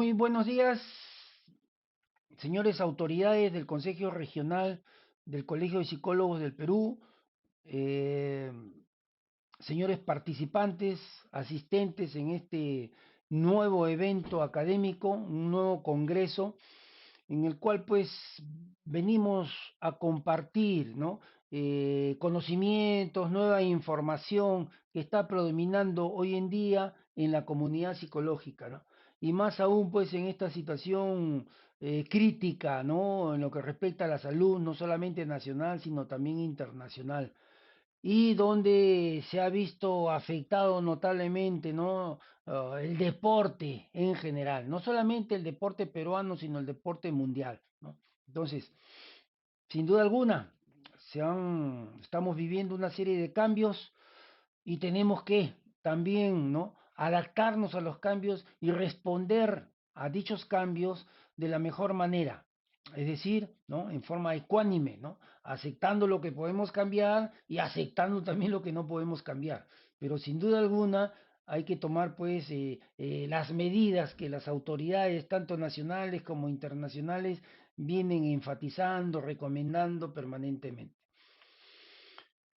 Muy buenos días, señores autoridades del Consejo Regional del Colegio de Psicólogos del Perú, eh, señores participantes, asistentes en este nuevo evento académico, un nuevo congreso en el cual pues venimos a compartir, ¿no? Conocimientos, nueva información que está predominando hoy en día en la comunidad psicológica, ¿no? Y más aún pues en esta situación crítica, ¿no? En lo que respecta a la salud, no solamente nacional, sino también internacional y donde se ha visto afectado notablemente, ¿no? El deporte en general, no solamente el deporte peruano, sino el deporte mundial, ¿no? Entonces, sin duda alguna, estamos viviendo una serie de cambios y tenemos que también, ¿no? Adaptarnos a los cambios y responder a dichos cambios de la mejor manera. Es decir, ¿no? En forma ecuánime, ¿no? Aceptando lo que podemos cambiar y aceptando también lo que no podemos cambiar. Pero sin duda alguna hay que tomar pues las medidas que las autoridades, tanto nacionales como internacionales, vienen enfatizando, recomendando permanentemente.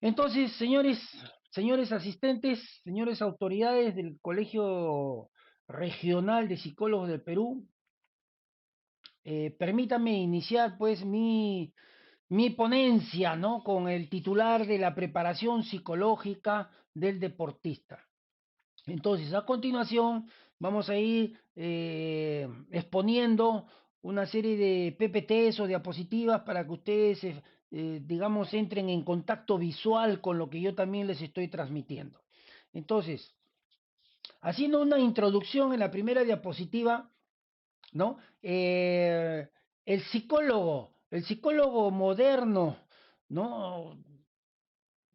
Entonces, señores asistentes, señores autoridades del Colegio Regional de Psicólogos del Perú, permítanme iniciar pues mi ponencia, ¿no? Con el titular de la preparación psicológica del deportista. Entonces, a continuación, vamos a ir exponiendo una serie de PPTs o diapositivas para que ustedes, digamos, entren en contacto visual con lo que yo también les estoy transmitiendo. Entonces, haciendo una introducción en la primera diapositiva, ¿no? El psicólogo moderno, ¿no?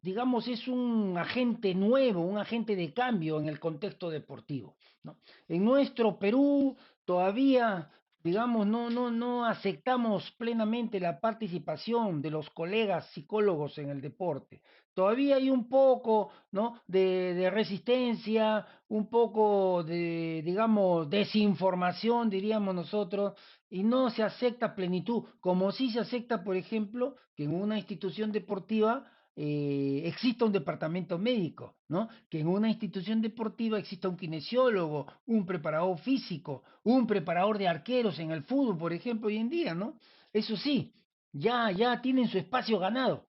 Digamos, es un agente nuevo, un agente de cambio en el contexto deportivo, ¿no? En nuestro Perú todavía, digamos, no aceptamos plenamente la participación de los colegas psicólogos en el deporte. Todavía hay un poco, ¿no? de resistencia, un poco de, digamos, desinformación, diríamos nosotros, y no se acepta a plenitud, como sí se acepta, por ejemplo, que en una institución deportiva exista un departamento médico, ¿no? Que en una institución deportiva exista un kinesiólogo, un preparador físico, un preparador de arqueros en el fútbol, por ejemplo, hoy en día, ¿no? Eso sí, ya tienen su espacio ganado.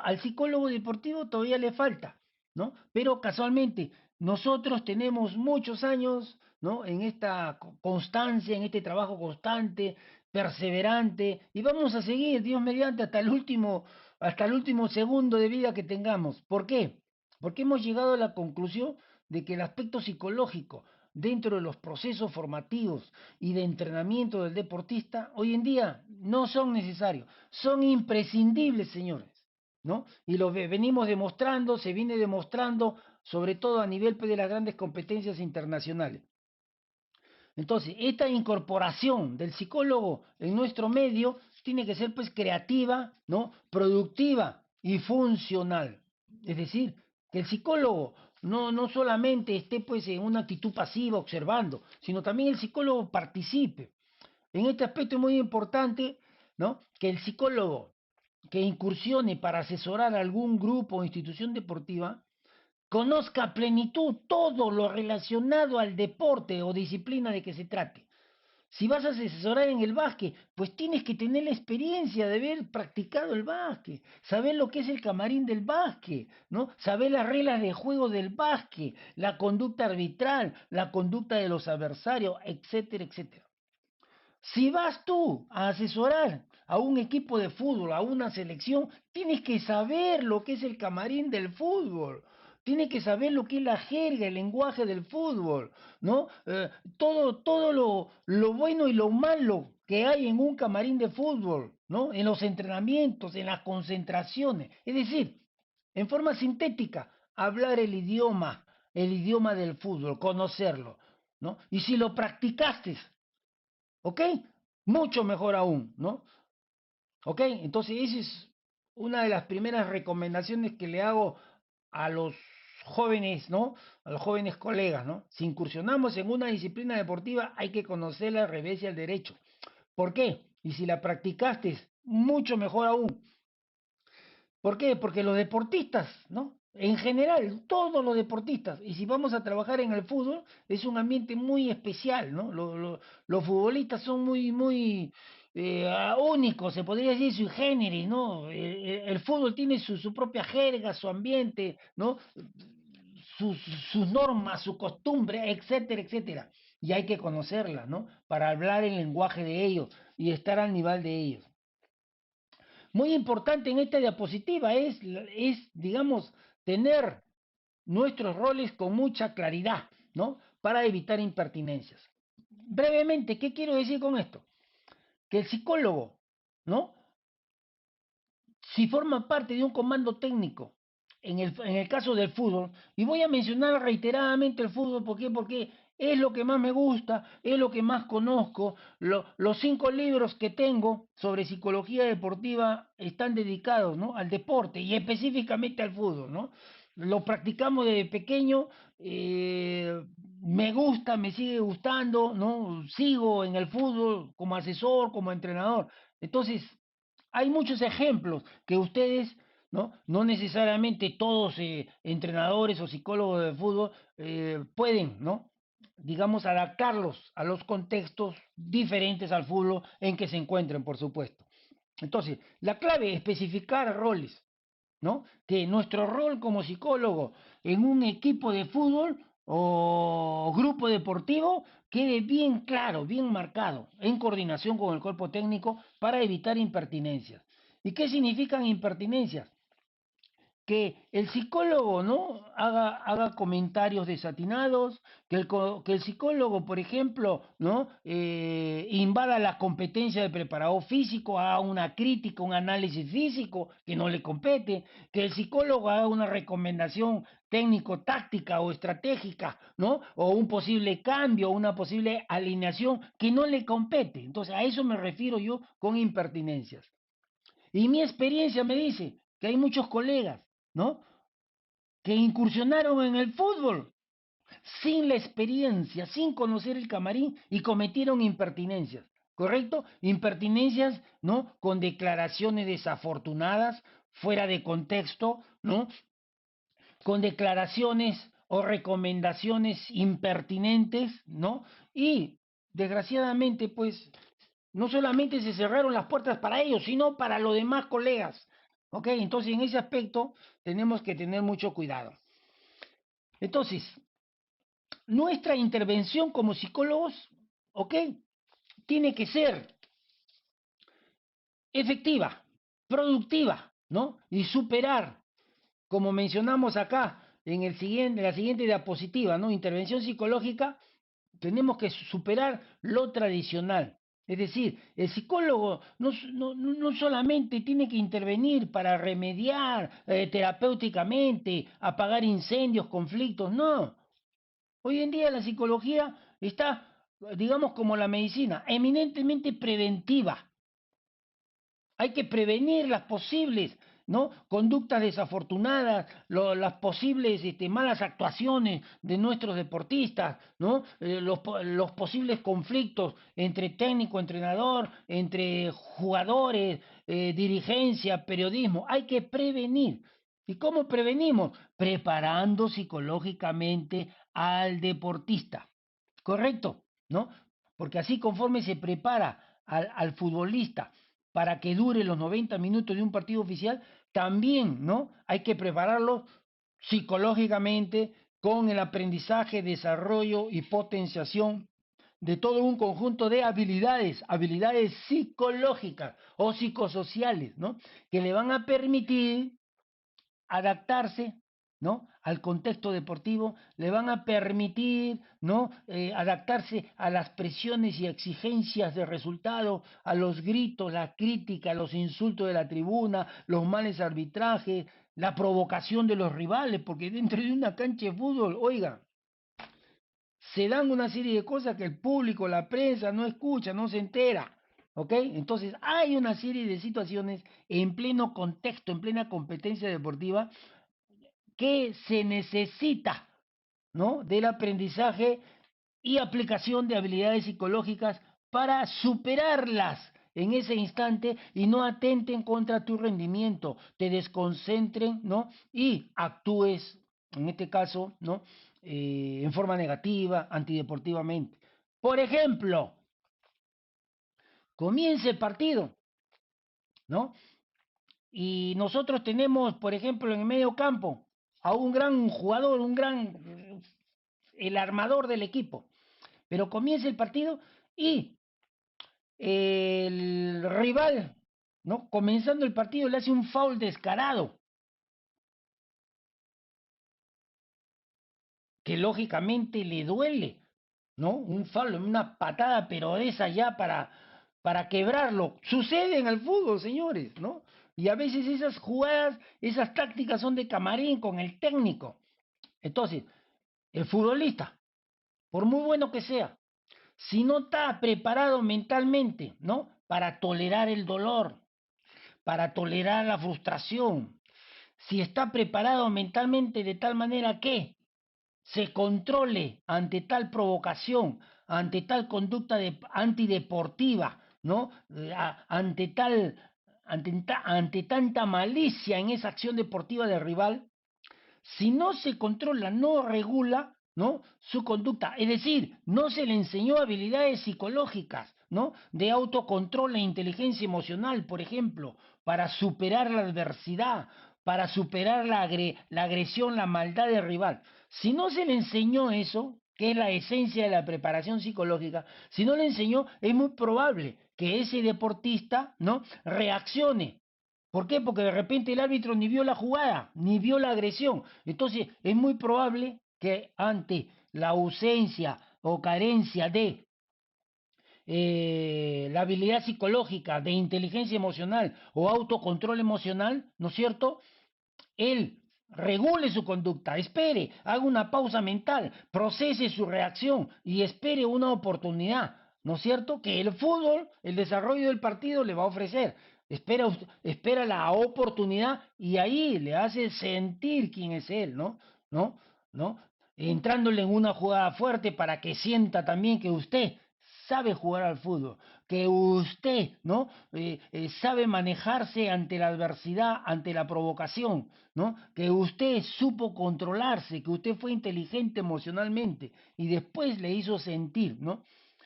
Al psicólogo deportivo todavía le falta, ¿no? Pero casualmente, nosotros tenemos muchos años, ¿no? En esta constancia, en este trabajo constante, perseverante, y vamos a seguir, Dios mediante, hasta el último segundo de vida que tengamos. ¿Por qué? Porque hemos llegado a la conclusión de que el aspecto psicológico dentro de los procesos formativos y de entrenamiento del deportista hoy en día no son necesarios, son imprescindibles, señores, ¿no? Y lo venimos demostrando, se viene demostrando, sobre todo a nivel pues, de las grandes competencias internacionales. Entonces, esta incorporación del psicólogo en nuestro medio tiene que ser pues creativa, ¿no? Productiva y funcional. Es decir, que el psicólogo no solamente esté pues en una actitud pasiva observando, sino también el psicólogo participe. En este aspecto es muy importante, ¿no? Que el psicólogo que incursione para asesorar a algún grupo o institución deportiva conozca a plenitud todo lo relacionado al deporte o disciplina de que se trate. Si vas a asesorar en el básquet, pues tienes que tener la experiencia de haber practicado el básquet, saber lo que es el camarín del básquet, ¿no? Saber las reglas de juego del básquet, la conducta arbitral, la conducta de los adversarios, etcétera, etcétera. Si vas tú a asesorar a un equipo de fútbol, a una selección, tienes que saber lo que es el camarín del fútbol. Tienes que saber lo que es la jerga, el lenguaje del fútbol, ¿no? Todo lo bueno y lo malo que hay en un camarín de fútbol, ¿no? En los entrenamientos, en las concentraciones. Es decir, en forma sintética, hablar el idioma del fútbol, conocerlo, ¿no? Y si lo practicaste, ¿ok? Mucho mejor aún, ¿no? ¿Ok? Entonces, esa es una de las primeras recomendaciones que le hago a los jóvenes, ¿no? A los jóvenes colegas, ¿no? Si incursionamos en una disciplina deportiva, hay que conocerla al revés y al derecho. ¿Por qué? Y si la practicaste, mucho mejor aún. ¿Por qué? Porque los deportistas, ¿no? En general, todos los deportistas, y si vamos a trabajar en el fútbol, es un ambiente muy especial, ¿no? Los futbolistas son muy únicos, se podría decir sui generis, ¿no? El fútbol tiene su propia jerga, su ambiente, ¿no? Sus, sus normas, su costumbre, etcétera, etcétera. Y hay que conocerlas, ¿no? Para hablar el lenguaje de ellos y estar al nivel de ellos. Muy importante en esta diapositiva digamos, tener nuestros roles con mucha claridad, ¿no? Para evitar impertinencias. Brevemente, ¿qué quiero decir con esto? Que el psicólogo, ¿no? Si forma parte de un comando técnico, en el caso del fútbol, y voy a mencionar reiteradamente el fútbol, ¿por qué? Porque es lo que más me gusta, es lo que más conozco. Los 5 libros que tengo sobre psicología deportiva están dedicados, ¿no? Al deporte y específicamente al fútbol, ¿no? Lo practicamos desde pequeño, me gusta, me sigue gustando, ¿no? Sigo en el fútbol como asesor, como entrenador. Entonces, hay muchos ejemplos que ustedes, no necesariamente todos entrenadores o psicólogos de fútbol pueden, ¿no? digamos, adaptarlos a los contextos diferentes al fútbol en que se encuentren, por supuesto. Entonces, la clave es especificar roles, ¿no? Que nuestro rol como psicólogo en un equipo de fútbol o grupo deportivo quede bien claro, bien marcado, en coordinación con el cuerpo técnico para evitar impertinencias. ¿Y qué significan impertinencias? Que el psicólogo no haga comentarios desatinados, que el psicólogo, por ejemplo, no invada la competencia del preparador físico, haga una crítica, un análisis físico que no le compete, que el psicólogo haga una recomendación técnico-táctica o estratégica, ¿no? O un posible cambio, una posible alineación que no le compete. Entonces, a eso me refiero yo con impertinencias. Y mi experiencia me dice que hay muchos colegas, ¿no? Que incursionaron en el fútbol sin la experiencia, sin conocer el camarín y cometieron impertinencias, ¿correcto? Impertinencias, ¿no? Con declaraciones desafortunadas, fuera de contexto, ¿no? Con declaraciones o recomendaciones impertinentes, ¿no? Y desgraciadamente, pues, no solamente se cerraron las puertas para ellos, sino para los demás colegas. ¿Ok? Entonces, en ese aspecto tenemos que tener mucho cuidado. Entonces, nuestra intervención como psicólogos, ¿ok? Tiene que ser efectiva, productiva, ¿no? Y superar, como mencionamos acá en la siguiente diapositiva, ¿no? Intervención psicológica, tenemos que superar lo tradicional. Es decir, el psicólogo no solamente tiene que intervenir para remediar terapéuticamente, apagar incendios, conflictos, no. Hoy en día la psicología está, digamos, como la medicina, eminentemente preventiva. Hay que prevenir las posibles, ¿no? Conductas desafortunadas, las posibles malas actuaciones de nuestros deportistas, ¿no? Los posibles conflictos entre técnico, entrenador, entre jugadores, dirigencia, periodismo. Hay que prevenir. ¿Y cómo prevenimos? Preparando psicológicamente al deportista. ¿Correcto? ¿No? Porque así conforme se prepara al futbolista para que dure los 90 minutos de un partido oficial, también, ¿no? Hay que prepararlo psicológicamente con el aprendizaje, desarrollo y potenciación de todo un conjunto de habilidades, habilidades psicológicas o psicosociales, ¿no? Que le van a permitir adaptarse, ¿no? Al contexto deportivo, le van a permitir, ¿no? Adaptarse a las presiones y exigencias de resultado, a los gritos, la crítica, los insultos de la tribuna, los males arbitrajes, la provocación de los rivales, porque dentro de una cancha de fútbol, oiga, se dan una serie de cosas que el público, la prensa no escucha, no se entera. ¿Ok? Entonces hay una serie de situaciones en pleno contexto, en plena competencia deportiva, que se necesita, ¿no?, del aprendizaje y aplicación de habilidades psicológicas para superarlas en ese instante y no atenten contra tu rendimiento, te desconcentren, ¿no?, y actúes, en este caso, ¿no?, en forma negativa, antideportivamente. Por ejemplo, comienza el partido, ¿no? Y nosotros tenemos, por ejemplo, en el medio campo a un gran jugador, el armador del equipo. Pero comienza el partido y el rival, ¿no?, comenzando el partido, le hace un foul descarado, que lógicamente le duele, ¿no? Un foul, una patada, pero esa ya para quebrarlo. Sucede en el fútbol, señores, ¿no? Y a veces esas jugadas, esas tácticas son de camarín con el técnico. Entonces, el futbolista, por muy bueno que sea, si no está preparado mentalmente, ¿no?, para tolerar el dolor, para tolerar la frustración, si está preparado mentalmente de tal manera que se controle ante tal provocación, ante tal conducta antideportiva, ¿no? Ante tanta malicia en esa acción deportiva del rival, si no se controla, no regula, ¿no?, su conducta, es decir, no se le enseñó habilidades psicológicas, ¿no?, de autocontrol e inteligencia emocional, por ejemplo, para superar la adversidad, para superar la agresión, la maldad del rival. Si no se le enseñó eso, que es la esencia de la preparación psicológica, si no le enseñó, es muy probable que ese deportista, ¿no?, reaccione. ¿Por qué? Porque de repente el árbitro ni vio la jugada, ni vio la agresión. Entonces es muy probable que ante la ausencia o carencia de la habilidad psicológica, de inteligencia emocional o autocontrol emocional, ¿no es cierto?, él regule su conducta, espere, haga una pausa mental, procese su reacción y espere una oportunidad, ¿no es cierto?, que el fútbol, el desarrollo del partido le va a ofrecer. Espera la oportunidad y ahí le hace sentir quién es él, ¿no? ¿No? ¿No? Entrándole en una jugada fuerte para que sienta también que usted sabe jugar al fútbol, que usted, ¿no?, sabe manejarse ante la adversidad, ante la provocación, ¿no?, que usted supo controlarse, que usted fue inteligente emocionalmente y después le hizo sentir, ¿no?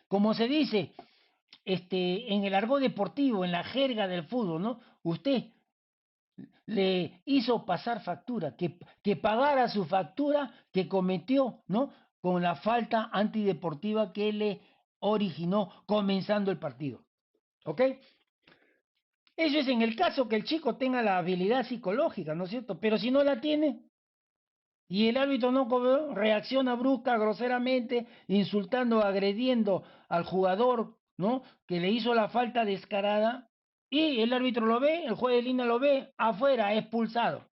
Como se dice en el argot deportivo, en la jerga del fútbol, ¿no? Usted le hizo pasar factura, que pagara su factura que cometió, ¿no?, con la falta antideportiva que le originó comenzando el partido. ¿Ok? Eso es en el caso que el chico tenga la habilidad psicológica, ¿no es cierto? Pero si no la tiene y el árbitro no reacciona brusca, groseramente, insultando, agrediendo al jugador, ¿no?, que le hizo la falta descarada, y el árbitro lo ve, el juez de línea lo ve, afuera, expulsado.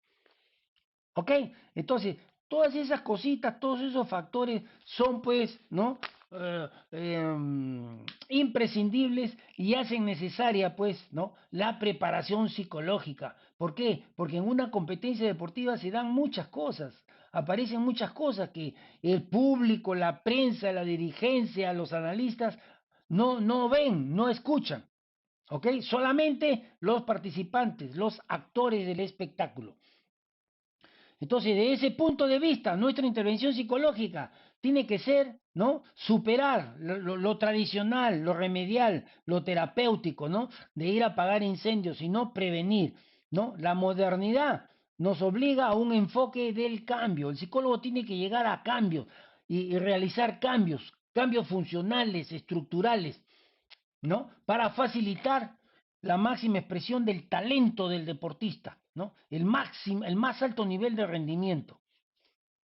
¿Ok? Entonces, todas esas cositas, todos esos factores son pues, ¿no?, imprescindibles y hacen necesaria pues, ¿no?, la preparación psicológica. ¿Por qué? Porque en una competencia deportiva se dan muchas cosas, aparecen muchas cosas que el público, la prensa, la dirigencia, los analistas no ven, no escuchan. ¿Ok? Solamente los participantes, los actores del espectáculo. Entonces, de ese punto de vista, nuestra intervención psicológica tiene que ser, ¿no?, superar lo tradicional, lo remedial, lo terapéutico, ¿no?, de ir a apagar incendios y no prevenir, ¿no? La modernidad nos obliga a un enfoque del cambio. El psicólogo tiene que llegar a cambios y realizar cambios funcionales, estructurales, ¿no?, para facilitar la máxima expresión del talento del deportista, ¿no?, el más alto nivel de rendimiento.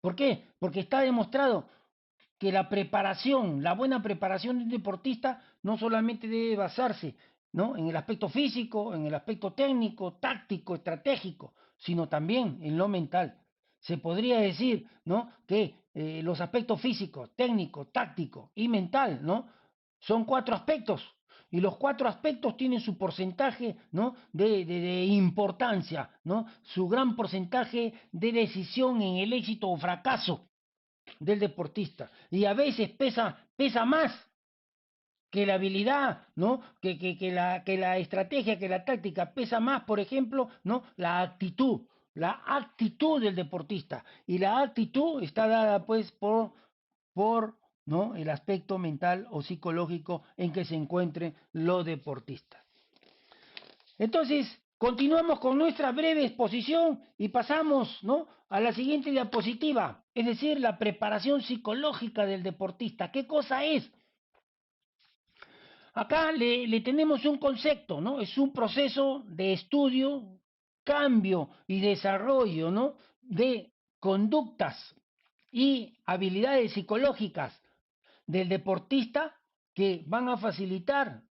¿Por qué? Porque está demostrado que la preparación, la buena preparación de un deportista no solamente debe basarse, ¿no?, en el aspecto físico, en el aspecto técnico, táctico, estratégico, sino también en lo mental. Se podría decir, ¿no?, que los aspectos físicos, técnico, táctico y mental, ¿no?, son 4 aspectos, Y los 4 aspectos tienen su porcentaje, ¿no? de importancia, ¿no? Su gran porcentaje de decisión en el éxito o fracaso del deportista. Y a veces pesa más que la habilidad, ¿no? Que la estrategia, que la táctica, pesa más, por ejemplo, ¿no? La actitud del deportista. Y la actitud está dada, pues, por ¿no? el aspecto mental o psicológico en que se encuentren los deportistas. Entonces, continuamos con nuestra breve exposición y pasamos, ¿no? a la siguiente diapositiva, es decir, la preparación psicológica del deportista. ¿Qué cosa es? Acá le tenemos un concepto, ¿no? Es un proceso de estudio, cambio y desarrollo, ¿no? De conductas y habilidades psicológicas del deportista que van a facilitar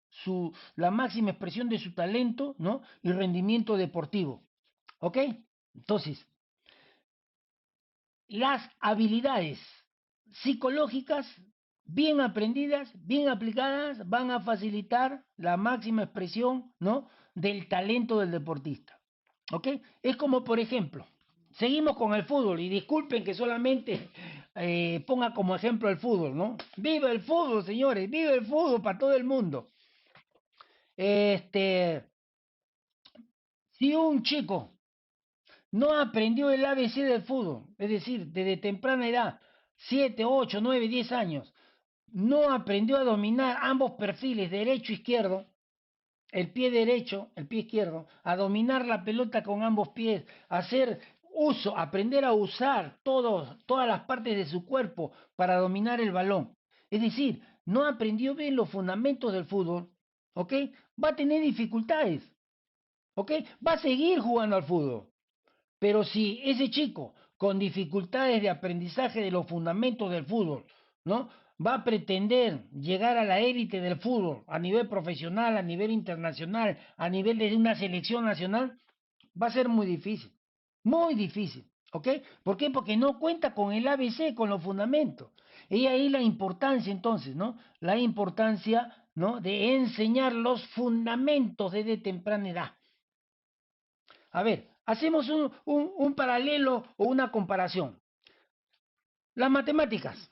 la máxima expresión de su talento, ¿no? y rendimiento deportivo. ¿Ok? Entonces, las habilidades psicológicas bien aprendidas, bien aplicadas, van a facilitar la máxima expresión, ¿no? del talento del deportista. ¿Ok? Es como, por ejemplo, seguimos con el fútbol y disculpen que solamente ponga como ejemplo el fútbol, ¿no? Vive el fútbol, señores, vive el fútbol para todo el mundo. Si un chico no aprendió el ABC del fútbol, es decir, desde temprana edad, 7, 8, 9, 10 años, no aprendió a dominar ambos perfiles, derecho e izquierdo, el pie derecho, el pie izquierdo, a dominar la pelota con ambos pies, a hacer uso, aprender a usar todas las partes de su cuerpo para dominar el balón. Es decir, no aprendió bien los fundamentos del fútbol, ¿ok? Va a tener dificultades, ¿ok? Va a seguir jugando al fútbol. Pero si ese chico con dificultades de aprendizaje de los fundamentos del fútbol, ¿no? va a pretender llegar a la élite del fútbol a nivel profesional, a nivel internacional, a nivel de una selección nacional, va a ser muy difícil, ¿ok? ¿Por qué? Porque no cuenta con el ABC, con los fundamentos. Y ahí la importancia entonces, ¿no? La importancia, ¿no? de enseñar los fundamentos desde temprana edad. A ver, hacemos un paralelo o una comparación. Las matemáticas.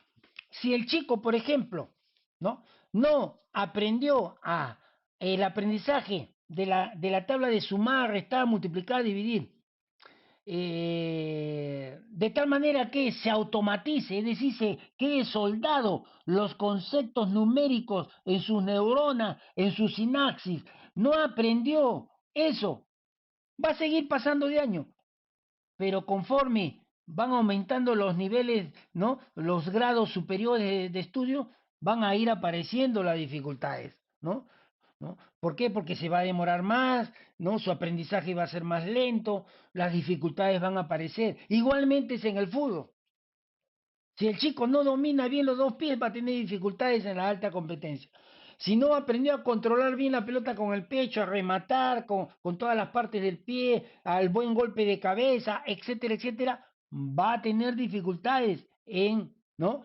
Si el chico, por ejemplo, no aprendió el aprendizaje de la tabla de sumar, restar, multiplicar, dividir, de tal manera que se automatice, es decir, se quede soldado los conceptos numéricos en sus neuronas, en su sinapsis, no aprendió eso, va a seguir pasando de año, pero conforme van aumentando los niveles, ¿no? Los grados superiores de estudio, van a ir apareciendo las dificultades, ¿no? ¿No? ¿Por qué? Porque se va a demorar más, ¿no? Su aprendizaje va a ser más lento, las dificultades van a aparecer. Igualmente es en el fútbol. Si el chico no domina bien los dos pies, va a tener dificultades en la alta competencia. Si no aprendió a controlar bien la pelota con el pecho, a rematar con todas las partes del pie, al buen golpe de cabeza, etcétera, etcétera, va a tener dificultades ¿no?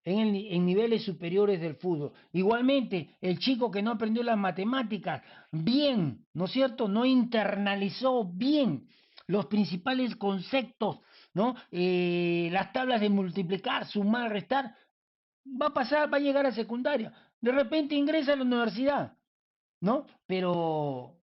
en niveles superiores del fútbol. Igualmente, el chico que no aprendió las matemáticas bien, ¿no es cierto? No internalizó bien los principales conceptos, ¿no? Las tablas de multiplicar, sumar, restar, va a pasar, va a llegar a secundaria. De repente ingresa a la universidad, ¿no? Pero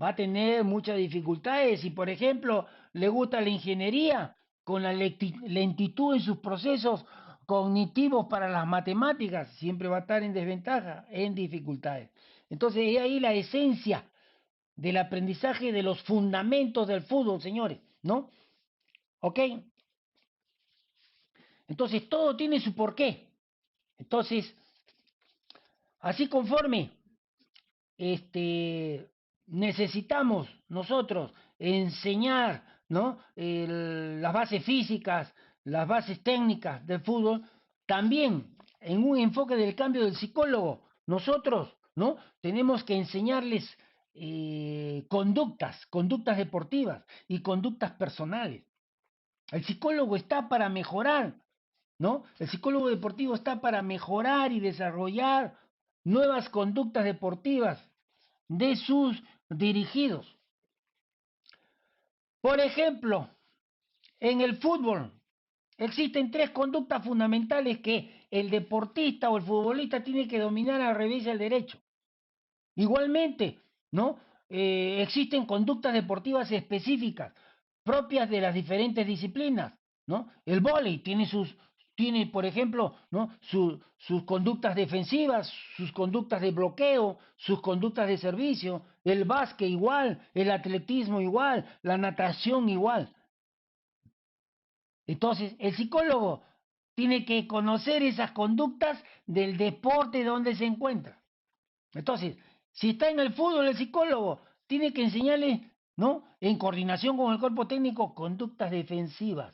va a tener muchas dificultades. Si, por ejemplo, le gusta la ingeniería, con la lentitud en sus procesos cognitivos para las matemáticas, siempre va a estar en desventaja, en dificultades. Entonces, es ahí la esencia del aprendizaje de los fundamentos del fútbol, señores, ¿no? ¿Ok? Entonces, todo tiene su porqué. Entonces, así conforme necesitamos nosotros enseñar, ¿no? las bases físicas, las bases técnicas del fútbol, también en un enfoque del cambio del psicólogo, nosotros, ¿no? tenemos que enseñarles conductas deportivas y conductas personales. El psicólogo está para mejorar, ¿no? El psicólogo deportivo está para mejorar y desarrollar nuevas conductas deportivas de sus dirigidos. Por ejemplo, en el fútbol existen tres conductas fundamentales que el deportista o el futbolista tiene que dominar al revés y al derecho. Igualmente, ¿no? Existen conductas deportivas específicas propias de las diferentes disciplinas, ¿no? El vóley tiene, por ejemplo, ¿no? Sus conductas defensivas, sus conductas de bloqueo, sus conductas de servicio, el básquet igual, el atletismo igual, la natación igual. Entonces, el psicólogo tiene que conocer esas conductas del deporte donde se encuentra. Entonces, si está en el fútbol, el psicólogo tiene que enseñarle, ¿no? En coordinación con el cuerpo técnico, conductas defensivas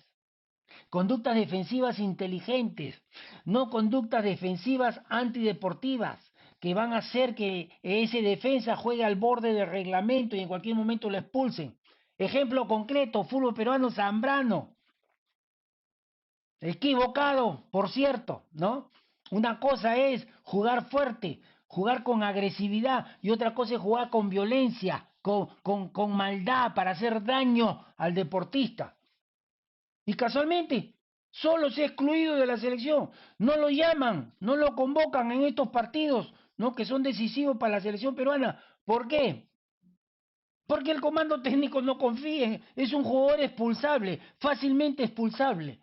inteligentes, no conductas defensivas antideportivas, que van a hacer que ese defensa juegue al borde del reglamento y en cualquier momento lo expulsen. Ejemplo concreto, fútbol peruano, Zambrano. Equivocado, por cierto, ¿no? Una cosa es jugar fuerte, jugar con agresividad, y otra cosa es jugar con violencia, con maldad para hacer daño al deportista. Y casualmente, solo se ha excluido de la selección. No lo llaman, no lo convocan en estos partidos, ¿no? Que son decisivos para la selección peruana. ¿Por qué? Porque el comando técnico no confía, es un jugador expulsable, fácilmente expulsable,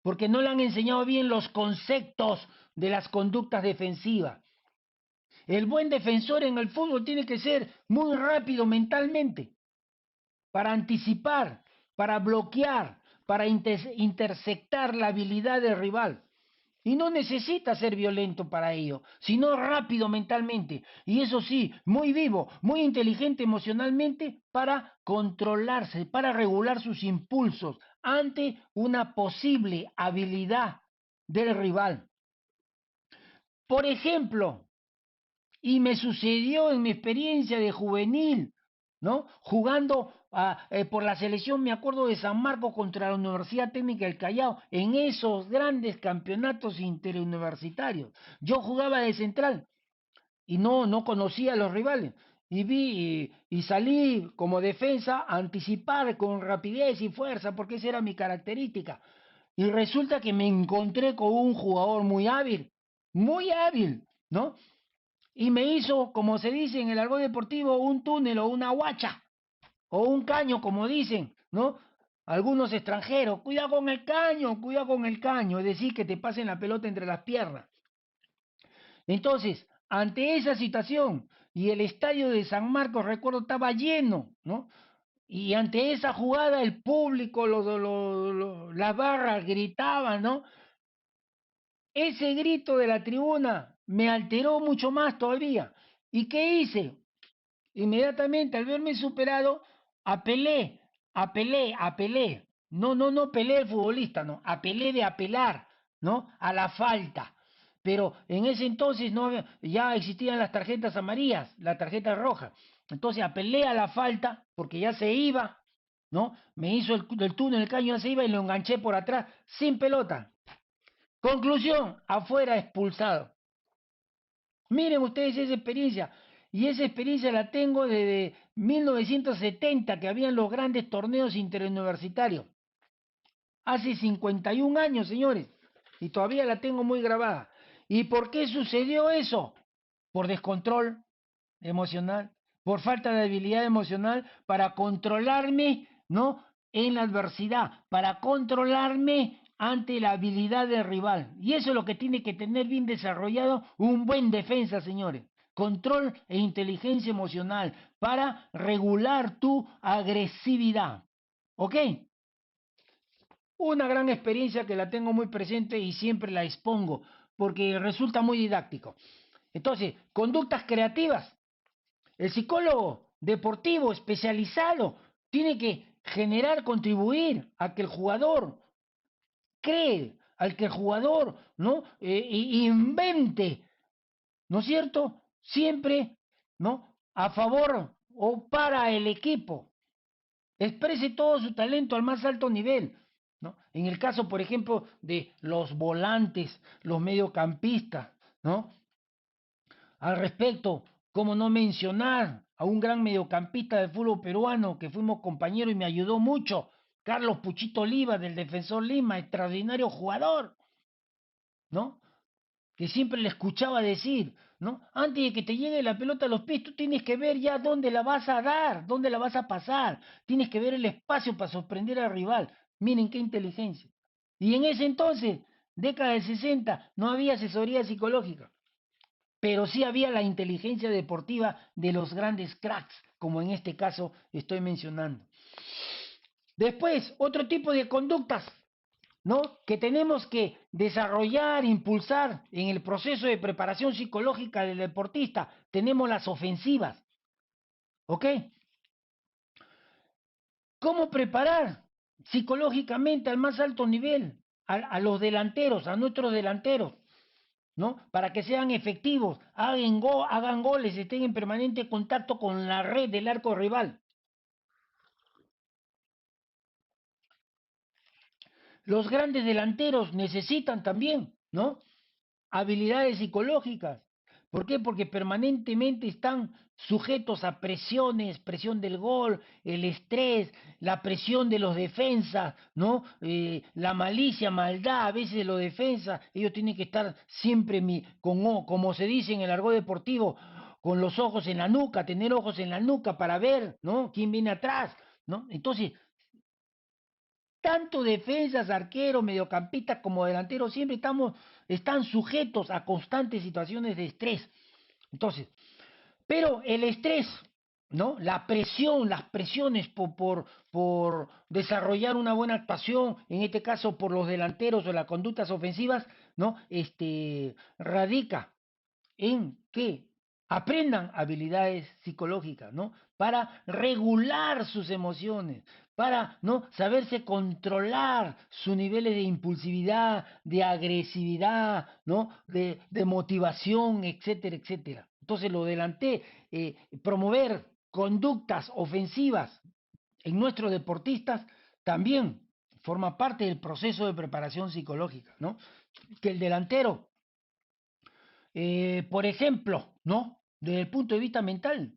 porque no le han enseñado bien los conceptos de las conductas defensivas. El buen defensor en el fútbol tiene que ser muy rápido mentalmente para anticipar, para bloquear, para interceptar la habilidad del rival. Y no necesita ser violento para ello, sino rápido mentalmente. Y eso sí, muy vivo, muy inteligente emocionalmente para controlarse, para regular sus impulsos ante una posible habilidad del rival. Por ejemplo, y me sucedió en mi experiencia de juvenil, ¿no? Jugando por la selección, me acuerdo de San Marcos contra la Universidad Técnica del Callao, en esos grandes campeonatos interuniversitarios. Yo jugaba de central y no conocía a los rivales. Y salí como defensa a anticipar con rapidez y fuerza, porque esa era mi característica. Y resulta que me encontré con un jugador muy hábil, ¿no? Y me hizo, como se dice en el argot deportivo, un túnel o una guacha, o un caño, como dicen, ¿no? Algunos extranjeros, cuidado con el caño, es decir, que te pasen la pelota entre las piernas. Entonces, ante esa situación, y el estadio de San Marcos, recuerdo, estaba lleno, ¿no? Y ante esa jugada, el público, las barras gritaban, ¿no? Ese grito de la tribuna me alteró mucho más todavía. ¿Y qué hice? Inmediatamente, al verme superado, apelé. No pelé el futbolista, no, apelé de apelar, ¿no? A la falta. Pero en ese entonces ya existían las tarjetas amarillas, la tarjeta roja. Entonces apelé a la falta porque ya se iba, ¿no? Me hizo el túnel, el caño ya se iba y lo enganché por atrás sin pelota. Conclusión, afuera expulsado. Miren ustedes esa experiencia. Y esa experiencia la tengo desde 1970, que habían los grandes torneos interuniversitarios. Hace 51 años, señores. Y todavía la tengo muy grabada. ¿Y por qué sucedió eso? Por descontrol emocional, por falta de habilidad emocional para controlarme, ¿no? En la adversidad, para controlarme ante la habilidad del rival. Y eso es lo que tiene que tener bien desarrollado un buen defensa, señores. Control e inteligencia emocional para regular tu agresividad. ¿Ok? Una gran experiencia que la tengo muy presente y siempre la expongo porque resulta muy didáctico. Entonces, conductas creativas. El psicólogo deportivo especializado tiene que generar, contribuir a que el jugador cree, al que el jugador ¿no? Invente, ¿no es cierto? Siempre, ¿no? A favor o para el equipo. Exprese todo su talento al más alto nivel, ¿no? En el caso, por ejemplo, de los volantes, los mediocampistas, ¿no? Al respecto, cómo no mencionar a un gran mediocampista del fútbol peruano que fuimos compañeros y me ayudó mucho, Carlos Puchito Oliva del Defensor Lima, extraordinario jugador, ¿no? Que siempre le escuchaba decir, ¿no? Antes de que te llegue la pelota a los pies, tú tienes que ver ya dónde la vas a dar, dónde la vas a pasar, tienes que ver el espacio para sorprender al rival. Miren qué inteligencia. Y en ese entonces, década del 60, no había asesoría psicológica, pero sí había la inteligencia deportiva de los grandes cracks, como en este caso estoy mencionando. Después, otro tipo de conductas, ¿no? Que tenemos que desarrollar, impulsar en el proceso de preparación psicológica del deportista. Tenemos las ofensivas, ¿ok? ¿Cómo preparar psicológicamente al más alto nivel a los delanteros, a nuestros delanteros? ¿No? Para que sean efectivos, hagan goles, estén en permanente contacto con la red del arco rival. Los grandes delanteros necesitan también, ¿no? Habilidades psicológicas. ¿Por qué? Porque permanentemente están sujetos a presiones, presión del gol, el estrés, la presión de los defensas, ¿no? La malicia, maldad, a veces de los defensas, ellos tienen que estar siempre, como se dice en el argot deportivo, con los ojos en la nuca, tener ojos en la nuca para ver, ¿no? Quién viene atrás, ¿no? Entonces, tanto defensas, arqueros, mediocampistas como delanteros siempre están sujetos a constantes situaciones de estrés. Entonces, pero el estrés, ¿no? La presión, las presiones por desarrollar una buena actuación, en este caso por los delanteros o las conductas ofensivas, ¿no? Radica en que aprendan habilidades psicológicas, ¿no? Para regular sus emociones, para, ¿no? Saberse controlar sus niveles de impulsividad, de agresividad, ¿no? De motivación, etcétera, etcétera. Entonces lo adelanté, promover conductas ofensivas en nuestros deportistas también forma parte del proceso de preparación psicológica, ¿no? Que el delantero por ejemplo, ¿no? Desde el punto de vista mental,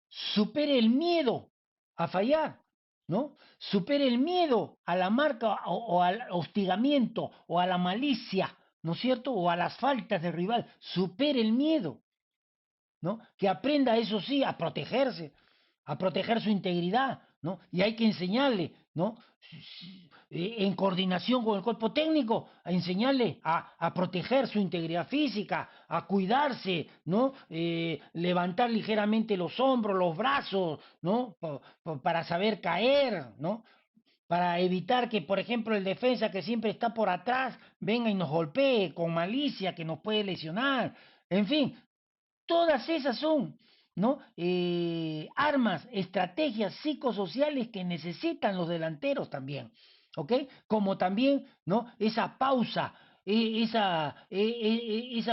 supere el miedo a fallar, ¿no? Supere el miedo a la marca o al hostigamiento o a la malicia, ¿no es cierto? O a las faltas del rival, supere el miedo, ¿no? Que aprenda, eso sí, a proteger su integridad, ¿no? Y hay que enseñarle, ¿no? En coordinación con el cuerpo técnico, a enseñarle a proteger su integridad física, a cuidarse, ¿no? Levantar ligeramente los hombros, los brazos, ¿no? Para saber caer, ¿no? Para evitar que, por ejemplo, el defensa que siempre está por atrás venga y nos golpee con malicia, que nos puede lesionar. En fin, todas esas son, ¿no? Armas, estrategias psicosociales que necesitan los delanteros también, ¿ok? Como también, ¿no? Esa pausa, esa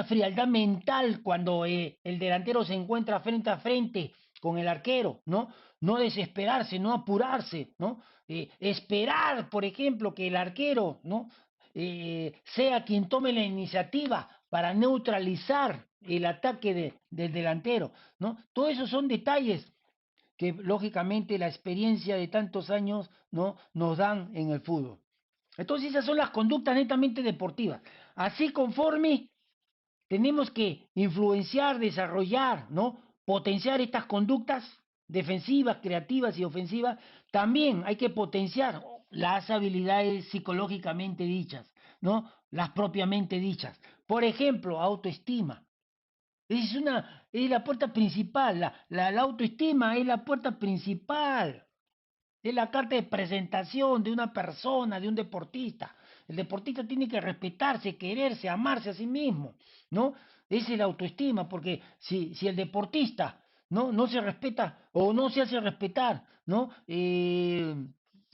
frialdad mental cuando el delantero se encuentra frente a frente con el arquero, ¿no? No desesperarse, no apurarse, ¿no? Esperar, por ejemplo, que el arquero, ¿no? Sea quien tome la iniciativa para neutralizar el ataque del delantero, ¿no? Todos esos son detalles que lógicamente la experiencia de tantos años, ¿no? Nos dan en el fútbol. Entonces esas son las conductas netamente deportivas. Así conforme tenemos que influenciar, desarrollar, ¿no? Potenciar estas conductas defensivas, creativas y ofensivas. También hay que potenciar las habilidades psicológicamente dichas, ¿no? Las propiamente dichas. Por ejemplo, autoestima. Es la puerta principal, la autoestima es la puerta principal, es la carta de presentación de una persona, de un deportista. El deportista tiene que respetarse, quererse, amarse a sí mismo, ¿no? Esa es la autoestima, porque si el deportista no se respeta o no se hace respetar, ¿no?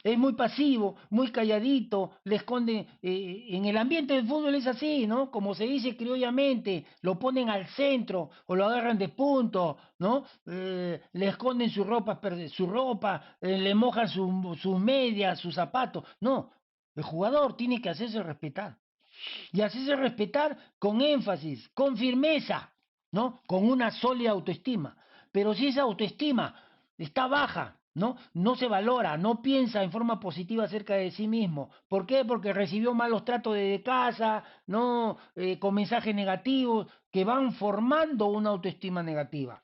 Es muy pasivo, muy calladito, le esconde, en el ambiente del fútbol es así, ¿no? Como se dice criollamente, lo ponen al centro o lo agarran de punto, ¿no? Le esconden su ropa, le mojan sus medias, sus zapatos. No, el jugador tiene que hacerse respetar. Y hacerse respetar con énfasis, con firmeza, ¿no? Con una sólida autoestima. Pero si esa autoestima está baja, ¿no? No se valora, no piensa en forma positiva acerca de sí mismo. ¿Por qué? Porque recibió malos tratos desde casa, ¿no? Con mensajes negativos que van formando una autoestima negativa.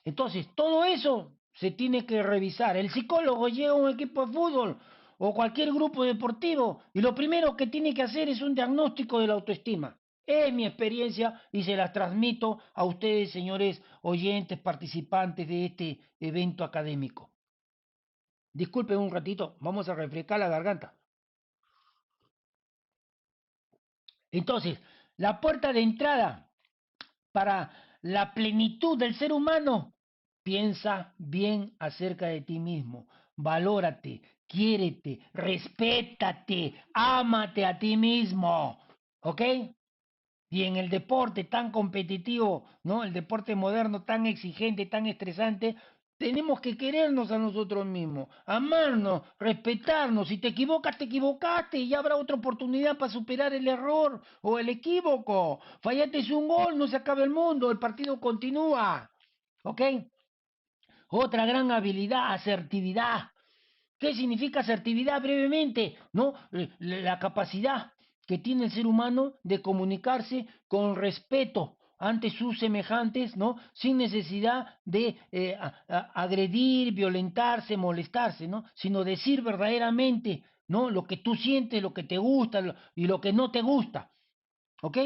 Entonces, todo eso se tiene que revisar. El psicólogo llega a un equipo de fútbol o cualquier grupo deportivo y lo primero que tiene que hacer es un diagnóstico de la autoestima. Es mi experiencia y se las transmito a ustedes, señores oyentes, participantes de este evento académico. Disculpen un ratito, vamos a refrescar la garganta. Entonces, la puerta de entrada para la plenitud del ser humano, piensa bien acerca de ti mismo, valórate, quiérete, respétate, ámate a ti mismo, ¿ok? Y en el deporte tan competitivo, ¿no? El deporte moderno tan exigente, tan estresante, tenemos que querernos a nosotros mismos, amarnos, respetarnos. Si te equivocas, te equivocaste y ya habrá otra oportunidad para superar el error o el equívoco. Fallaste un gol, no se acaba el mundo, el partido continúa. ¿Ok? Otra gran habilidad, asertividad. ¿Qué significa asertividad brevemente? ¿No? La capacidad que tiene el ser humano de comunicarse con respeto ante sus semejantes, ¿no? Sin necesidad de agredir, violentarse, molestarse, ¿no? Sino decir verdaderamente, ¿no? Lo que tú sientes, lo que te gusta y lo que no te gusta. ¿Ok?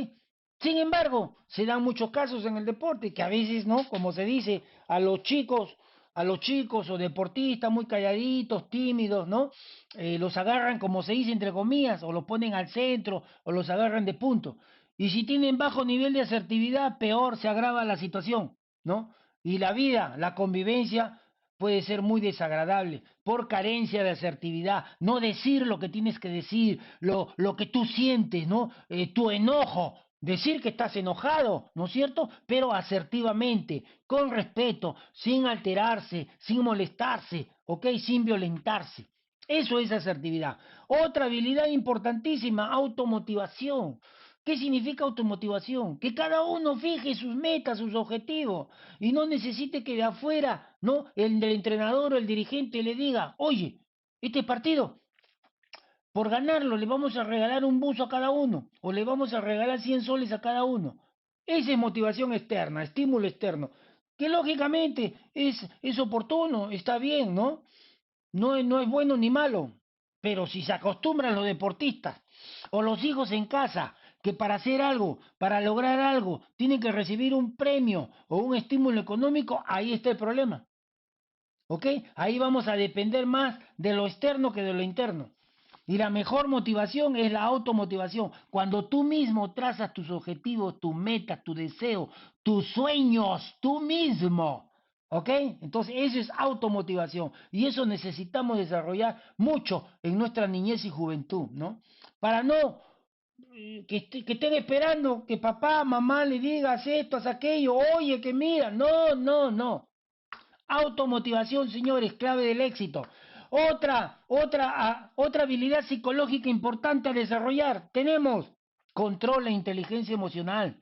Sin embargo, se dan muchos casos en el deporte que a veces, ¿no? Como se dice, a los chicos o deportistas muy calladitos, tímidos, ¿no? Los agarran, como se dice, entre comillas, o los ponen al centro, o los agarran de punto. Y si tienen bajo nivel de asertividad, peor se agrava la situación, ¿no? Y la vida, la convivencia puede ser muy desagradable por carencia de asertividad, no decir lo que tienes que decir, lo que tú sientes, ¿no? Tu enojo, decir que estás enojado, ¿no es cierto? Pero asertivamente, con respeto, sin alterarse, sin molestarse, ¿ok? Sin violentarse. Eso es asertividad. Otra habilidad importantísima, automotivación. ¿Qué significa automotivación? Que cada uno fije sus metas, sus objetivos y no necesite que de afuera, ¿no? El del entrenador o el dirigente le diga, oye, este partido, por ganarlo, le vamos a regalar un buzo a cada uno o le vamos a regalar 100 soles a cada uno. Esa es motivación externa, estímulo externo, que lógicamente es oportuno, está bien, ¿no? No es bueno ni malo, pero si se acostumbran los deportistas o los hijos en casa que para hacer algo, para lograr algo, tienen que recibir un premio o un estímulo económico, ahí está el problema. ¿Ok? Ahí vamos a depender más de lo externo que de lo interno. Y la mejor motivación es la automotivación. Cuando tú mismo trazas tus objetivos, tus metas, tus deseos, tus sueños, tú mismo. ¿Ok? Entonces eso es automotivación. Y eso necesitamos desarrollar mucho en nuestra niñez y juventud, ¿no? Para no que estén esperando que papá, mamá le diga, haz esto, haz aquello, oye, que mira. No, no, no. Automotivación, señores, clave del éxito. Otra habilidad psicológica importante a desarrollar. Tenemos control e inteligencia emocional.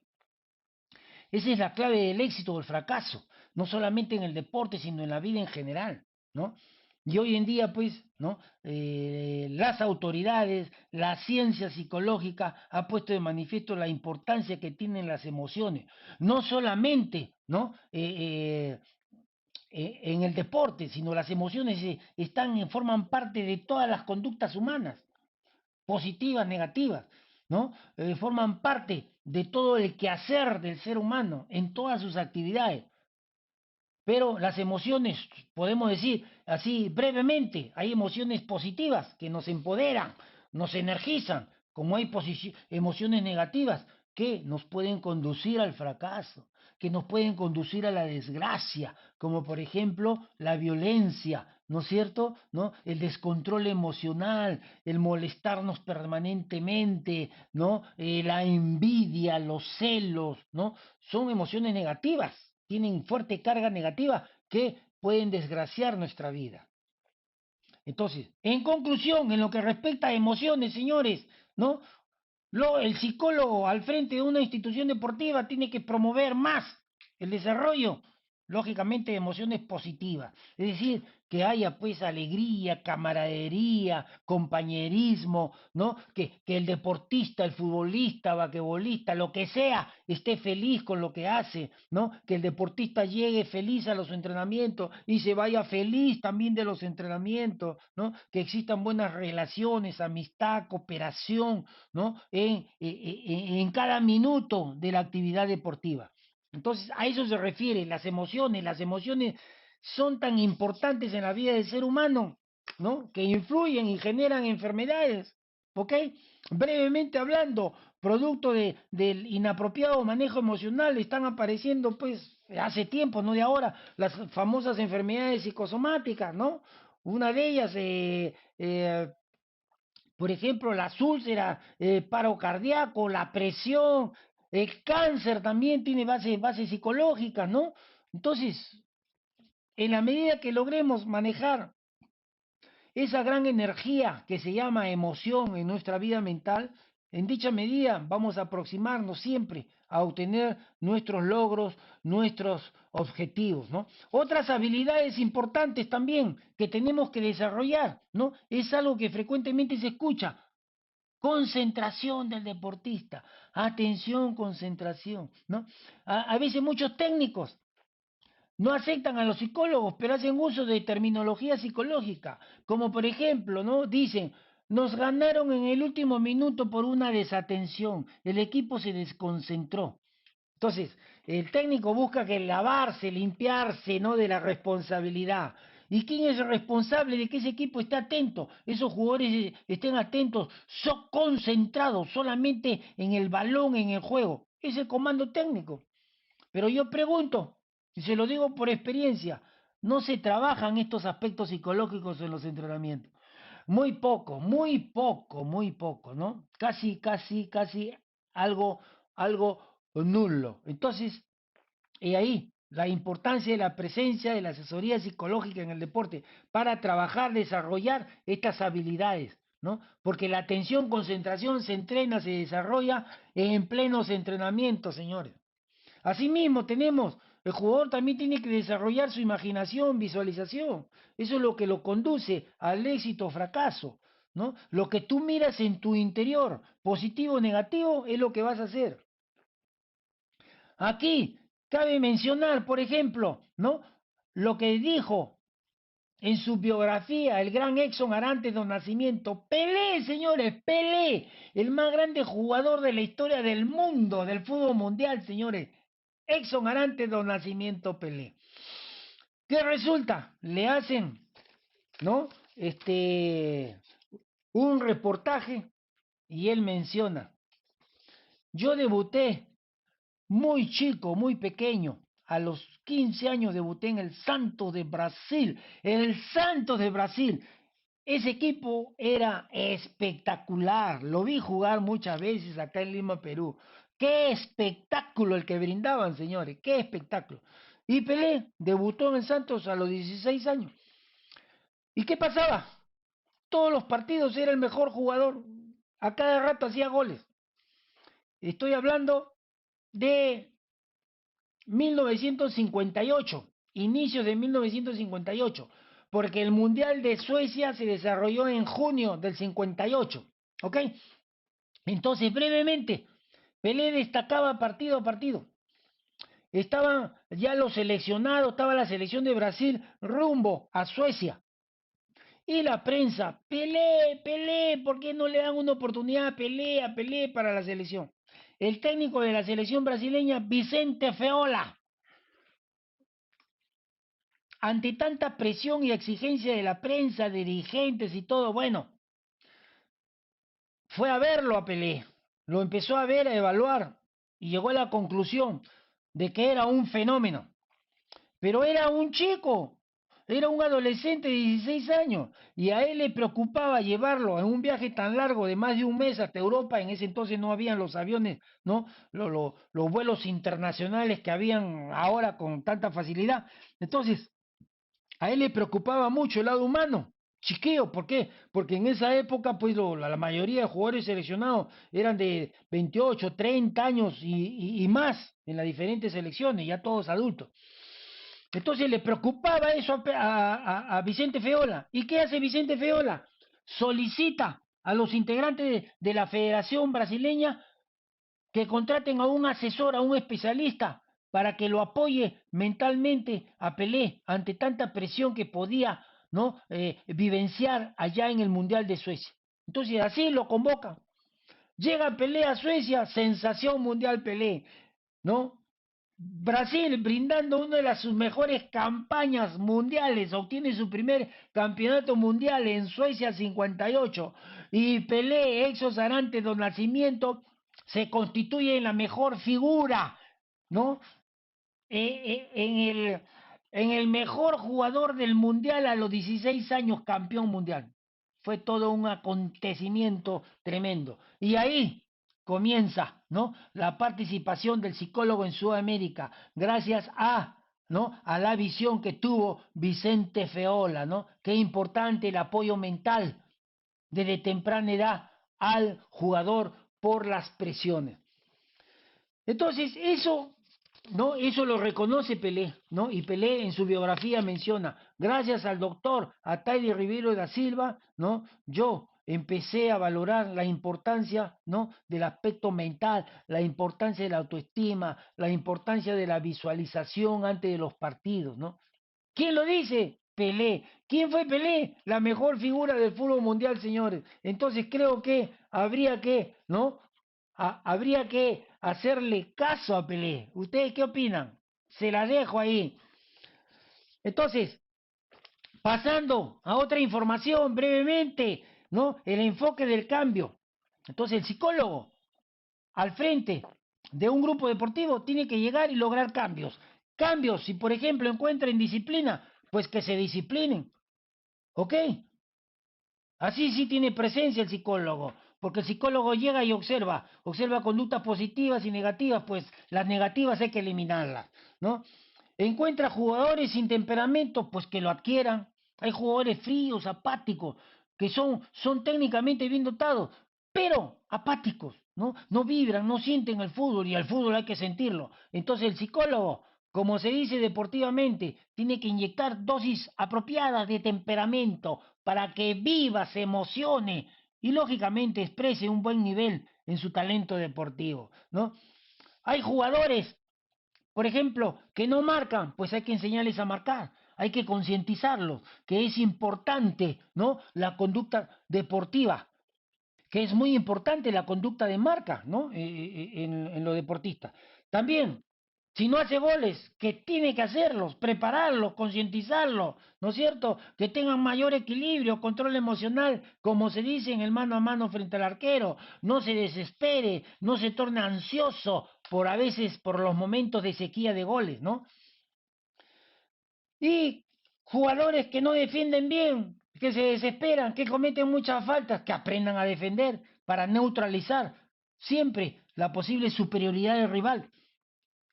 Esa es la clave del éxito o el fracaso, no solamente en el deporte, sino en la vida en general, ¿no? Y hoy en día, pues, ¿no? Las autoridades, la ciencia psicológica ha puesto de manifiesto la importancia que tienen las emociones, no solamente, ¿no? En el deporte, sino las emociones forman parte de todas las conductas humanas, positivas, negativas, ¿no? Forman parte de todo el quehacer del ser humano en todas sus actividades. Pero las emociones, podemos decir así brevemente, hay emociones positivas que nos empoderan, nos energizan, como hay emociones negativas que nos pueden conducir al fracaso, que nos pueden conducir a la desgracia, como por ejemplo la violencia, ¿no es cierto? ¿No? El descontrol emocional, el molestarnos permanentemente, ¿no? La envidia, los celos, ¿no? Son emociones negativas, tienen fuerte carga negativa que pueden desgraciar nuestra vida. Entonces, en conclusión, en lo que respecta a emociones, señores, ¿no? El psicólogo al frente de una institución deportiva tiene que promover más El desarrollo, lógicamente, de emociones positivas. Es decir, que haya pues alegría, camaradería, compañerismo, ¿no? Que el deportista, el futbolista, vaquebolista, lo que sea, esté feliz con lo que hace, ¿no? Que el deportista llegue feliz a los entrenamientos y se vaya feliz también de los entrenamientos, ¿no? Que existan buenas relaciones, amistad, cooperación, ¿no? En cada minuto de la actividad deportiva. Entonces, a eso se refiere, las emociones son tan importantes en la vida del ser humano, ¿no? Que influyen y generan enfermedades, ¿ok? Brevemente hablando, producto del inapropiado manejo emocional, están apareciendo, pues, hace tiempo, no de ahora, las famosas enfermedades psicosomáticas, ¿no? Una de ellas, por ejemplo, las úlceras, paro cardíaco, la presión, el cáncer también tiene bases psicológicas, ¿no? Entonces, en la medida que logremos manejar esa gran energía que se llama emoción en nuestra vida mental, en dicha medida vamos a aproximarnos siempre a obtener nuestros logros, nuestros objetivos, ¿no? Otras habilidades importantes también que tenemos que desarrollar, ¿no? Es algo que frecuentemente se escucha. Concentración del deportista, atención, concentración, ¿no? A veces muchos técnicos no aceptan a los psicólogos, pero hacen uso de terminología psicológica, como por ejemplo, ¿no? Dicen, nos ganaron en el último minuto por una desatención, el equipo se desconcentró. Entonces, el técnico busca que lavarse, limpiarse, ¿no? De la responsabilidad. ¿Y quién es el responsable de que ese equipo esté atento? Esos jugadores estén atentos, son concentrados solamente en el balón, en el juego. Es el comando técnico. Pero yo pregunto, y se lo digo por experiencia, no se trabajan estos aspectos psicológicos en los entrenamientos. Muy poco, muy poco, muy poco, ¿no? Casi algo, algo nulo. Entonces, y ahí la importancia de la presencia de la asesoría psicológica en el deporte para trabajar, desarrollar estas habilidades, ¿no? Porque la atención, concentración se entrena, se desarrolla en plenos entrenamientos, señores. Asimismo, tenemos, el jugador también tiene que desarrollar su imaginación, visualización. Eso es lo que lo conduce al éxito o fracaso, ¿no? Lo que tú miras en tu interior, positivo o negativo, es lo que vas a hacer. Aquí cabe mencionar, por ejemplo, ¿no? Lo que dijo en su biografía el gran Exxon Arantes do Nascimento. Pelé, señores, Pelé, el más grande jugador de la historia del mundo, del fútbol mundial, señores. Exxon Arantes do Nascimento Pelé. ¿Qué resulta? Le hacen, ¿no? Un reportaje y él menciona, yo debuté muy chico, muy pequeño. A los 15 años debuté en el Santos de Brasil. El Santos de Brasil. Ese equipo era espectacular. Lo vi jugar muchas veces acá en Lima, Perú. Qué espectáculo el que brindaban, señores. Qué espectáculo. Y Pelé debutó en el Santos a los 16 años. ¿Y qué pasaba? Todos los partidos era el mejor jugador. A cada rato hacía goles. Estoy hablando de 1958, inicios de 1958, porque el Mundial de Suecia se desarrolló en junio del 58, ¿ok? Entonces, brevemente, Pelé destacaba partido a partido. Estaban ya los seleccionados, estaba la selección de Brasil rumbo a Suecia. Y la prensa, Pelé, Pelé, ¿por qué no le dan una oportunidad a Pelé para la selección? El técnico de la selección brasileña, Vicente Feola, ante tanta presión y exigencia de la prensa, dirigentes y todo, bueno, fue a verlo a Pelé, lo empezó a ver, a evaluar y llegó a la conclusión de que era un fenómeno. Pero era un chico, era un adolescente de 16 años y a él le preocupaba llevarlo en un viaje tan largo de más de un mes hasta Europa. En ese entonces no habían los aviones, ¿no? Los vuelos internacionales que habían ahora con tanta facilidad. Entonces, a él le preocupaba mucho el lado humano. chiquillo. ¿Por qué? Porque en esa época, pues la mayoría de jugadores seleccionados eran de 28, 30 años y más en las diferentes selecciones, ya todos adultos. Entonces le preocupaba eso a Vicente Feola. ¿Y qué hace Vicente Feola? Solicita a los integrantes de la Federación Brasileña que contraten a un asesor, a un especialista, para que lo apoye mentalmente a Pelé ante tanta presión que podía, ¿no? Vivenciar allá en el Mundial de Suecia. Entonces así lo convocan. Llega Pelé a Suecia, sensación mundial Pelé, ¿no? Brasil brindando una de sus mejores campañas mundiales, obtiene su primer campeonato mundial en Suecia 58 y Pelé, Exo Zarante do Nacimiento, se constituye en la mejor figura, ¿no? En el mejor jugador del mundial a los 16 años, campeón mundial. Fue todo un acontecimiento tremendo. Y ahí comienza, ¿no? La participación del psicólogo en Sudamérica, gracias a, ¿no? A la visión que tuvo Vicente Feola, ¿no? Qué importante el apoyo mental desde temprana edad al jugador por las presiones. Entonces, eso, ¿no? Eso lo reconoce Pelé, ¿no? Y Pelé en su biografía menciona, gracias al doctor Ataide Ribeiro da Silva, ¿no? Yo empecé a valorar la importancia, ¿no? Del aspecto mental, la importancia de la autoestima, la importancia de la visualización antes de los partidos, ¿no? ¿Quién lo dice? Pelé. ¿Quién fue Pelé? La mejor figura del fútbol mundial, señores. Entonces creo que habría que, ¿no? Habría que hacerle caso a Pelé. ¿Ustedes qué opinan? Se la dejo ahí. Entonces, pasando a otra información brevemente, ¿no? El enfoque del cambio. Entonces, el psicólogo al frente de un grupo deportivo tiene que llegar y lograr cambios. Cambios, si por ejemplo encuentran disciplina, pues que se disciplinen. ¿Ok? Así sí tiene presencia el psicólogo, porque el psicólogo llega y observa, observa conductas positivas y negativas, pues las negativas hay que eliminarlas, ¿no? Encuentra jugadores sin temperamento, pues que lo adquieran. Hay jugadores fríos, apáticos, que son técnicamente bien dotados, pero apáticos, ¿no? No vibran, no sienten el fútbol y el fútbol hay que sentirlo. Entonces el psicólogo, como se dice deportivamente, tiene que inyectar dosis apropiadas de temperamento para que viva, se emocione y lógicamente exprese un buen nivel en su talento deportivo, ¿no? Hay jugadores, por ejemplo, que no marcan, pues hay que enseñarles a marcar, hay que concientizarlos, que es importante, ¿no? La conducta deportiva, que es muy importante la conducta de marca, ¿no? En los deportistas. También, si no hace goles, que tiene que hacerlos, prepararlos, concientizarlos, ¿no es cierto? Que tengan mayor equilibrio, control emocional, como se dice en el mano a mano frente al arquero, no se desespere, no se torne ansioso por a veces por los momentos de sequía de goles, ¿no? Y jugadores que no defienden bien, que se desesperan, que cometen muchas faltas, que aprendan a defender para neutralizar siempre la posible superioridad del rival.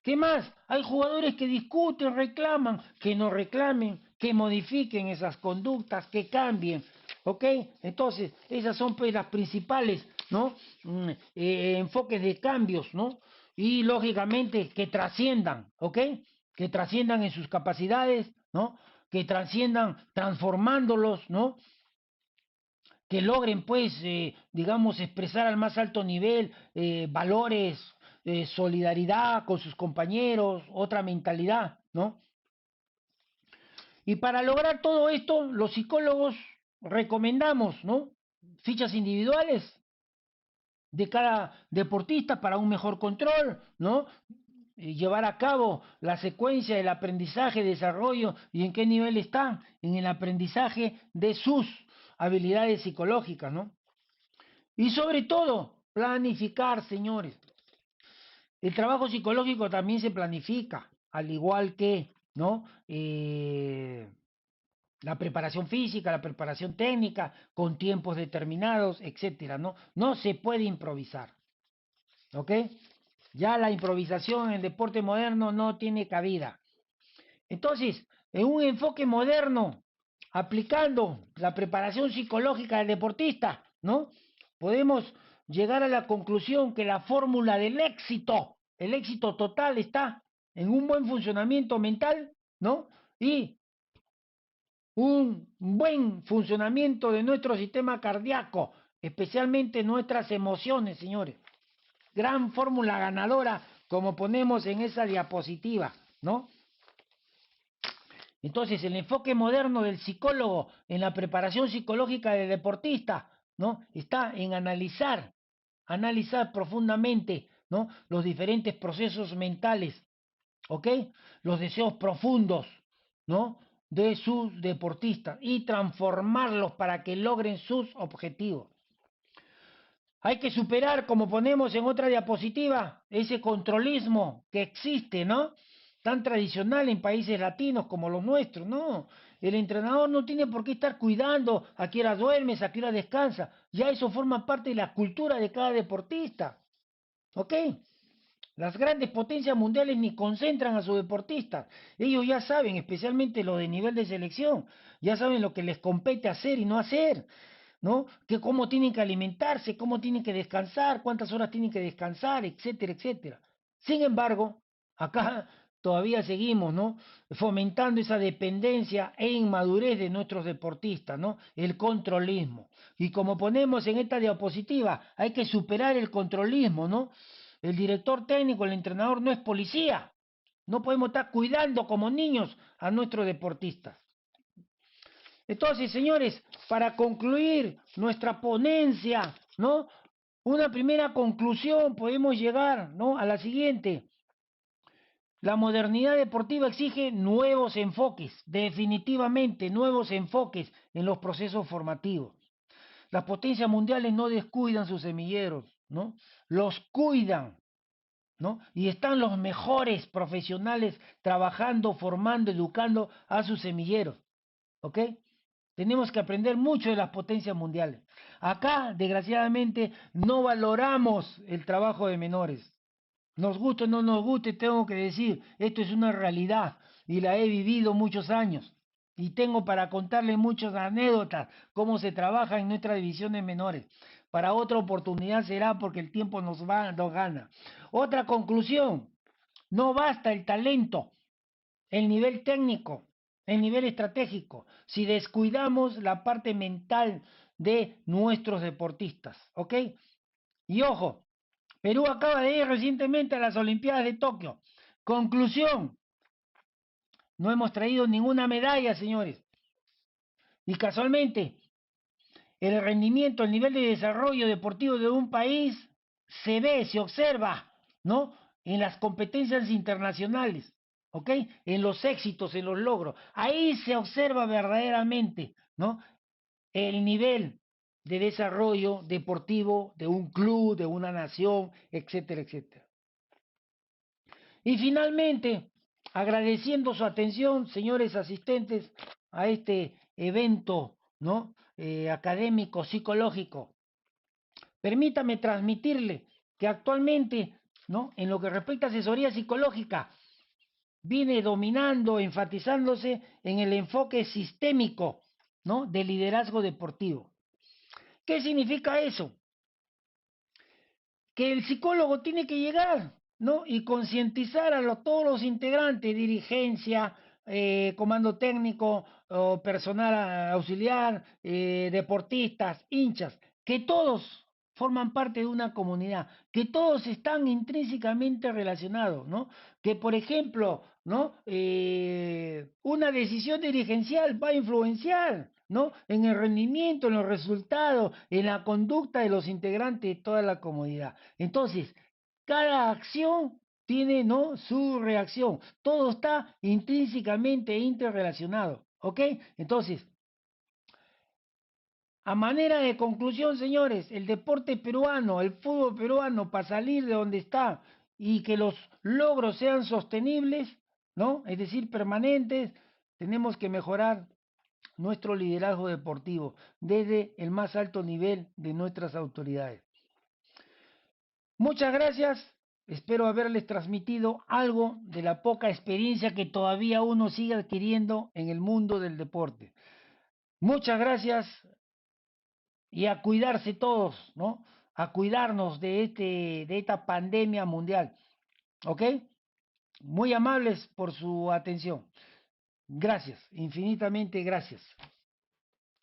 ¿Qué más? Hay jugadores que discuten, reclaman, que no reclamen, que modifiquen esas conductas, que cambien. ¿Ok? Entonces, esas son pues las principales, ¿no? Enfoques de cambios, ¿no? Y lógicamente que trasciendan, ¿ok? Que trasciendan en sus capacidades, ¿no? Que trasciendan transformándolos, ¿no? Que logren, pues, digamos, expresar al más alto nivel valores, solidaridad con sus compañeros, otra mentalidad, ¿no? Y para lograr todo esto, los psicólogos recomendamos, ¿no? Fichas individuales de cada deportista para un mejor control, ¿no? Y llevar a cabo la secuencia del aprendizaje, desarrollo y en qué nivel están en el aprendizaje de sus habilidades psicológicas, ¿no? Y sobre todo, planificar, señores. El trabajo psicológico también se planifica, al igual que, ¿no? La preparación física, la preparación técnica, con tiempos determinados, etcétera, ¿no? No se puede improvisar, ¿ok? Ya la improvisación en el deporte moderno no tiene cabida. Entonces, en un enfoque moderno, aplicando la preparación psicológica del deportista, ¿no? Podemos llegar a la conclusión que la fórmula del éxito, el éxito total está en un buen funcionamiento mental, ¿no? Y un buen funcionamiento de nuestro sistema cardíaco, especialmente nuestras emociones, señores. Gran fórmula ganadora, como ponemos en esa diapositiva, ¿no? Entonces, el enfoque moderno del psicólogo en la preparación psicológica del deportista, ¿no? Está en analizar profundamente, ¿no? Los diferentes procesos mentales, ¿ok? Los deseos profundos, ¿no? De sus deportistas y transformarlos para que logren sus objetivos. Hay que superar, como ponemos en otra diapositiva, ese controlismo que existe, ¿no? Tan tradicional en países latinos como los nuestros, ¿no? El entrenador no tiene por qué estar cuidando a qué hora duermes, a qué hora descansa. Ya eso forma parte de la cultura de cada deportista, ¿ok? Las grandes potencias mundiales ni concentran a sus deportistas. Ellos ya saben, especialmente los de nivel de selección, ya saben lo que les compete hacer y no hacer. ¿No? Que cómo tienen que alimentarse, cómo tienen que descansar, cuántas horas tienen que descansar, etcétera, etcétera. Sin embargo, acá todavía seguimos, ¿no? Fomentando esa dependencia e inmadurez de nuestros deportistas, ¿no? El controlismo. Y como ponemos en esta diapositiva, hay que superar el controlismo, ¿no? El director técnico, el entrenador no es policía. No podemos estar cuidando como niños a nuestros deportistas. Entonces, señores, para concluir nuestra ponencia, ¿no? Una primera conclusión podemos llegar, ¿no? A la siguiente. La modernidad deportiva exige nuevos enfoques, definitivamente nuevos enfoques en los procesos formativos. Las potencias mundiales no descuidan sus semilleros, ¿no? Los cuidan, ¿no? Y están los mejores profesionales trabajando, formando, educando a sus semilleros, ¿ok? Tenemos que aprender mucho de las potencias mundiales. Acá, desgraciadamente, no valoramos el trabajo de menores. Nos guste o no nos guste, tengo que decir, esto es una realidad y la he vivido muchos años. Y tengo para contarle muchas anécdotas, cómo se trabaja en nuestra división de menores. Para otra oportunidad será porque el tiempo nos gana. Otra conclusión, no basta el talento, el nivel técnico, el nivel estratégico, si descuidamos la parte mental de nuestros deportistas, ¿ok? Y ojo, Perú acaba de ir recientemente a las Olimpiadas de Tokio. Conclusión, no hemos traído ninguna medalla, señores. Y casualmente, el rendimiento, el nivel de desarrollo deportivo de un país se ve, se observa, ¿no? En las competencias internacionales, ¿ok? En los éxitos, en los logros. Ahí se observa verdaderamente, ¿no? El nivel de desarrollo deportivo de un club, de una nación, etcétera, etcétera. Y finalmente, agradeciendo su atención, señores asistentes, a este evento, ¿no? Académico, psicológico. Permítame transmitirle que actualmente, ¿no? En lo que respecta a asesoría psicológica, viene dominando, enfatizándose en el enfoque sistémico, ¿no? De liderazgo deportivo. ¿Qué significa eso? Que el psicólogo tiene que llegar, ¿no? Y concientizar a todos los integrantes, dirigencia, comando técnico, o personal auxiliar, deportistas, hinchas, que todos forman parte de una comunidad, que todos están intrínsecamente relacionados, ¿no? Que, por ejemplo, ¿no? Una decisión dirigencial va a influenciar, ¿no? En el rendimiento, en los resultados, en la conducta de los integrantes de toda la comunidad. Entonces, cada acción tiene, ¿no? Su reacción. Todo está intrínsecamente interrelacionado, ¿ok? Entonces, a manera de conclusión, señores, el deporte peruano, el fútbol peruano, para salir de donde está y que los logros sean sostenibles, ¿no? Es decir, permanentes, tenemos que mejorar nuestro liderazgo deportivo desde el más alto nivel de nuestras autoridades. Muchas gracias. Espero haberles transmitido algo de la poca experiencia que todavía uno sigue adquiriendo en el mundo del deporte. Muchas gracias y a cuidarse todos, ¿no? A cuidarnos de esta pandemia mundial, ¿ok? Muy amables por su atención. Gracias, infinitamente gracias.